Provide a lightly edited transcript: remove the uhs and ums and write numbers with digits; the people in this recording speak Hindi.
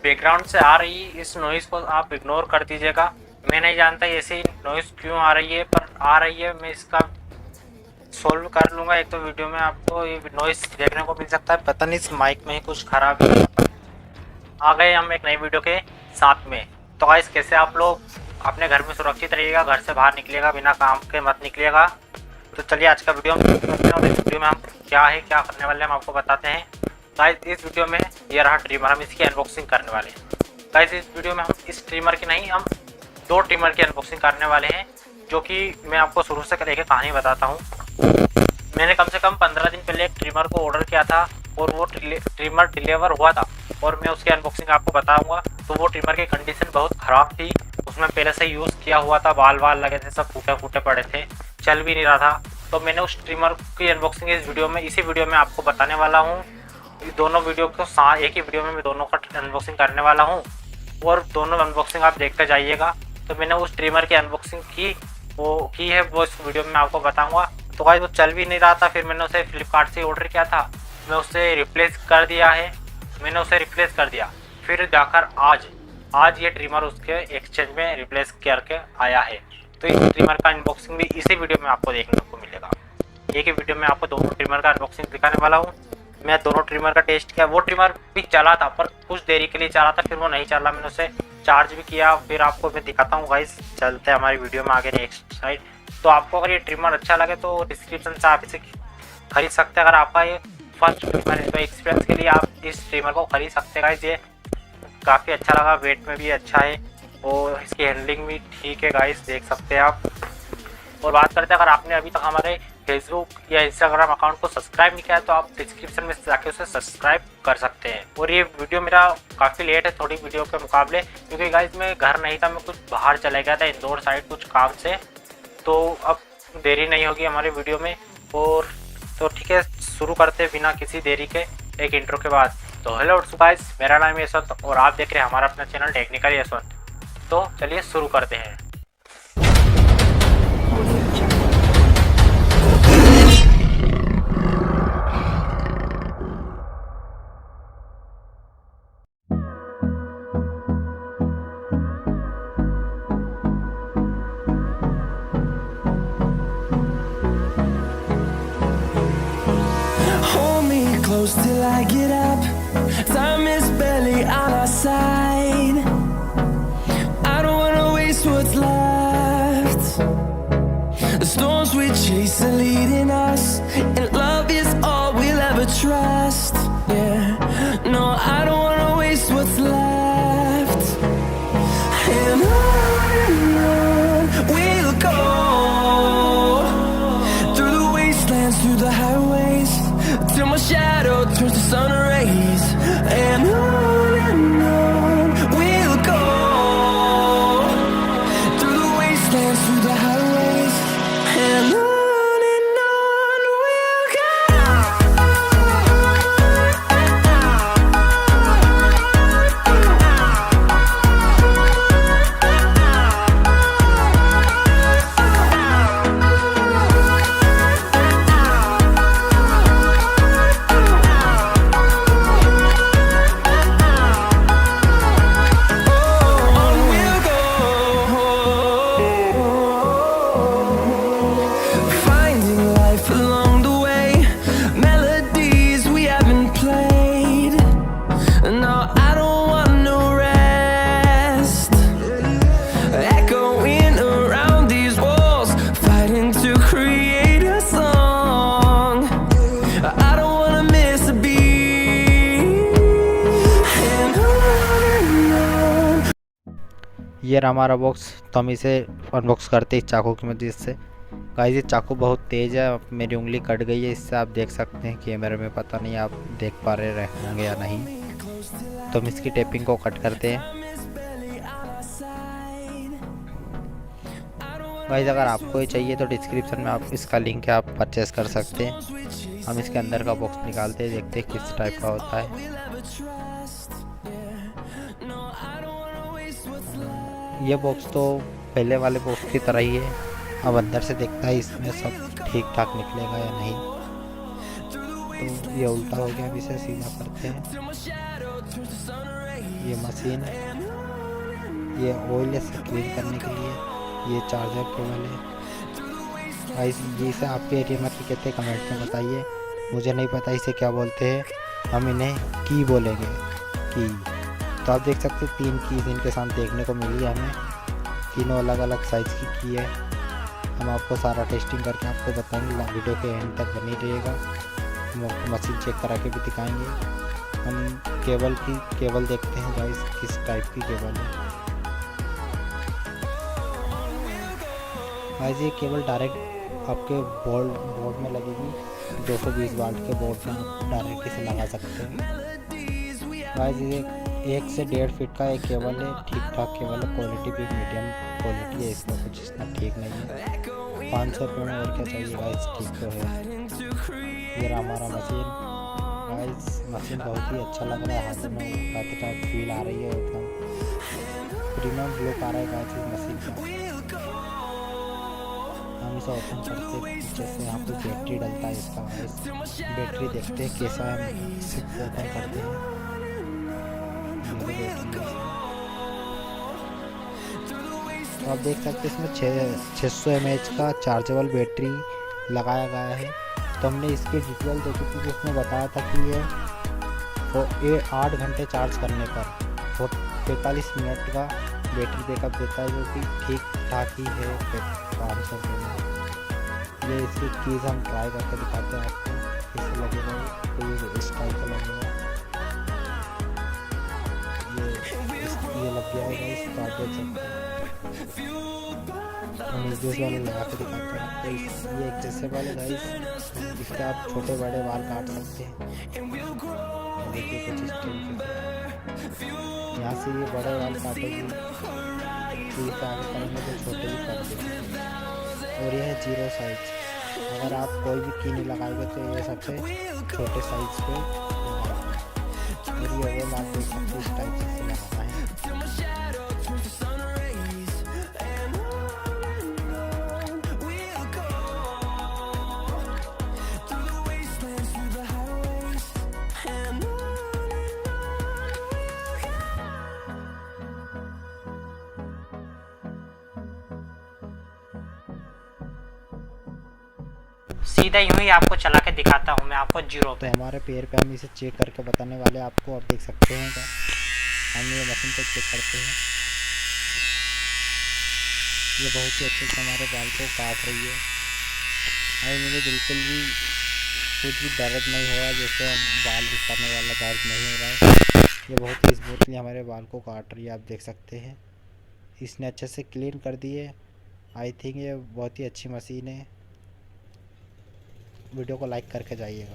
बैकग्राउंड से आ रही इस नॉइस को आप इग्नोर कर दीजिएगा। मैं नहीं जानता ऐसी नॉइस क्यों आ रही है, पर आ रही है। मैं इसका सोल्व कर लूँगा। एक तो वीडियो में आपको ये नॉइस देखने को मिल सकता है, पता नहीं इस माइक में ही कुछ खराब है। आ गए हम एक नई वीडियो के साथ में। तो गाइस, कैसे आप लोग अपने घर में सुरक्षित रहिएगा, घर से बाहर निकलिएगा, बिना काम के मत निकलिएगा। तो चलिए आज का वीडियो में करते हैं और इस वीडियो में हम क्या करने वाले हैं हम आपको बताते हैं। गाइस, इस वीडियो में ये रहा ट्रिमर, हम इसकी अनबॉक्सिंग करने वाले हैं। गाइस, इस वीडियो में हम इस ट्रिमर की नहीं, हम 2 ट्रिमर की अनबॉक्सिंग करने वाले हैं, जो कि मैं आपको शुरू से लेकर कहानी बताता हूँ। मैंने कम से कम 15 दिन पहले एक ट्रिमर को ऑर्डर किया था और वो ट्रिमर डिलीवर हुआ था और मैं उसकी अनबॉक्सिंग आपको बताऊंगा। तो वो ट्रिमर की कंडीशन बहुत ख़राब थी, उसमें पहले से यूज़ किया हुआ था, बाल लगे थे, सब फूटे फूटे पड़े थे, चल भी नहीं रहा था। तो मैंने उस ट्रिमर की अनबॉक्सिंग इसी वीडियो में आपको बताने वाला हूँ। दोनों वीडियो को एक ही वीडियो में मैं दोनों का अनबॉक्सिंग करने वाला हूँ और दोनों अनबॉक्सिंग आप देखते जाइएगा। तो मैंने उस ट्रिमर की अनबॉक्सिंग की है, वो इस वीडियो में मैं आपको बताऊँगा। तो गाइस, वो चल भी नहीं रहा था, फिर मैंने उसे फ्लिपकार्ट से ऑर्डर किया था, मैं उसे रिप्लेस कर दिया। फिर जाकर आज ये ट्रिमर उसके एक्सचेंज में रिप्लेस करके आया है। तो इस ट्रिमर का अनबॉक्सिंग भी इसी वीडियो में आपको देखने को मिलेगा। एक ही वीडियो में आपको दोनों ट्रिमर का अनबॉक्सिंग दिखाने वाला हूँ। मैं दोनों ट्रिमर का टेस्ट किया, वो ट्रिमर भी चला था पर कुछ देरी के लिए चला था, फिर वो नहीं चला, मैंने उसे चार्ज भी किया। फिर आपको मैं दिखाता हूँ। गाइस, चलते हैं हमारी वीडियो में आगे नेक्स्ट साइड। तो आपको अगर ये ट्रिमर अच्छा लगे तो डिस्क्रिप्शन से आप इसे खरीद सकते हैं। अगर आपका ये फर्स्ट ट्रिमर है तो एक्सपीरियंस के लिए आप इस ट्रिमर को खरीद सकते हैं। गाइस, ये काफ़ी अच्छा लगा, वेट में भी अच्छा है और इसकी हैंडलिंग भी ठीक है। गाइस, देख सकते हैं आप। और बात करते हैं, अगर आपने अभी तक हमारे फेसबुक या इंस्टाग्राम अकाउंट को सब्सक्राइब नहीं किया है तो आप डिस्क्रिप्शन में जाके उसे सब्सक्राइब कर सकते हैं। और ये वीडियो मेरा काफ़ी लेट है थोड़ी वीडियो के मुकाबले, क्योंकि गाइस मैं घर नहीं था, मैं कुछ बाहर चला गया था इंदौर साइड कुछ काम से। तो अब देरी नहीं होगी हमारी वीडियो में। और तो ठीक है, शुरू करते हैं बिना किसी देरी के एक इंट्रो के बाद। तो हेलो गाइस, मेरा नाम है यशवंत और आप देख रहे हैं हमारा अपना चैनल टेक्निकल यशवंत। तो चलिए शुरू करते हैं। Close till I get up. Time is barely on our side. I don't wanna waste what's left. The storms we chase are leading us, and love is all we'll ever trust. Yeah, no, I don't wanna waste what's left. And on we'll go, through the wastelands, through the highways, till my shadow turns to sun rays. And on we'll go, through the wastelands, through the highways. And on we'll go. ये रहा हमारा बॉक्स। तो हम इसे अनबॉक्स करते हैं इस चाकू की मदद से। गाइस, ये चाकू बहुत तेज़ है, मेरी उंगली कट गई है इससे, आप देख सकते हैं कैमरे में, पता नहीं आप देख पा रहे होंगे या नहीं। तो हम इसकी टेपिंग को कट करते हैं। गाइस, अगर आपको ये चाहिए तो डिस्क्रिप्शन में आप इसका लिंक है, आप परचेस कर सकते हैं। हम इसके अंदर का बॉक्स निकालते हैं, देखते हैं किस टाइप का होता है। ये बॉक्स तो पहले वाले बॉक्स की तरह ही है। अब अंदर से देखता है इसमें सब ठीक ठाक निकलेगा या नहीं। तो ये उल्टा हो गया, अब इसे सीधा करते हैं। ये मशीन, ये ऑयल से क्लीन करने के लिए, ये चार्जर केबल है गाइस। ये इसे आपके एरिया में क्या कहते हैं कमेंट में बताइए, मुझे नहीं पता इसे क्या बोलते हैं, हम इन्हें की बोलेंगे, की। तो आप देख सकते हैं 3 कीज इनके साथ देखने को मिली हमें, तीनों अलग अलग साइज़ की है। हम आपको सारा टेस्टिंग करके आपको बताएंगे, वीडियो के एंड तक बनी रहिएगा। हम आपको मशीन चेक करा के भी दिखाएंगे। हम केबल देखते हैं गाइस, किस टाइप की केबल है गाइस। ये केबल डायरेक्ट आपके बोर्ड में लगेगी, 220 वाट के बोर्ड में आप डायरेक्ट इसे लगा सकते हैं गाइस। ये 1 से 1.5 फीट का एक केबल है, ठीक ठाक केबल है, क्वालिटी भी मीडियम क्वालिटी है, इसका कुछ इतना ठीक नहीं है। 500 रुपये में और क्या चाहिए गाइस, ठीक तो है। ये रहा हमारा मशीन गाइस, मशीन बहुत ही अच्छा लग रहा है, हाथों में उठाते टाइम फील आ रही है, एकदम प्रीमियम लुक आ रहा है गाइस इस मशीन का। हम इसे ओपन करते पीछे से, यहाँ पे बैटरी डलता है इसका गाइस। बैटरी देखते हैं कैसा है, इसे ओपन करते हैं, बैटरी है। तो आप देख सकते हैं इसमें 600 mAh का चार्जेबल बैटरी लगाया गया है। तो हमने इसकी डिटेल देखी थी, जिसमें बताया था कि ये 8 घंटे चार्ज करने पर 45 मिनट का बैटरी बैकअप देता है, जो कि ठीक ठाक ही है 500 रुपये में। ये इसकी कीज़ हम ट्राई करके दिखाते हैं आपको, कैसे लगेगा, तो इस टाइप का लगेगा, ये लग गया है इस, तो आप देख सकते हैं। हम इस वाले लगा के दिखाते हैं, तो ये एक जैसे वाले गाइस, इसके आप छोटे बड़े बाल काट सकते हैं। देखिए कुछ इस तरीके से, यहाँ से ये बड़े बाल काटेगी, तो इसे आगे करेंगे तो छोटे भी कर देंगे। और यह है 0 साइज, अगर आप कोई भी की नहीं लगाएंगे तो ये सबसे छोटे साइज पे लगाएंगे। और ये ओवल आप देख सकते हैं इस टाइप से लगाना है। सीधा यूं ही आपको चला के दिखाता हूँ मैं आपको 0 तो पे। हमारे पैर पे हम इसे चेक करके बताने वाले आपको, आप देख सकते हैं क्या, हम ये मशीन को चेक करते हैं। ये बहुत ही अच्छे से हमारे बाल को काट रही है और मुझे बिल्कुल भी कुछ भी दर्द नहीं हो रहा, जैसे हम बाल दिखाने वाला दर्द नहीं हो रहा है। ये बहुत ही स्मूथली हमारे बाल को काट रही है, आप देख सकते हैं। इसने अच्छे से क्लीन कर दिए। आई थिंक ये बहुत ही अच्छी मशीन है। वीडियो को लाइक करके जाइएगा।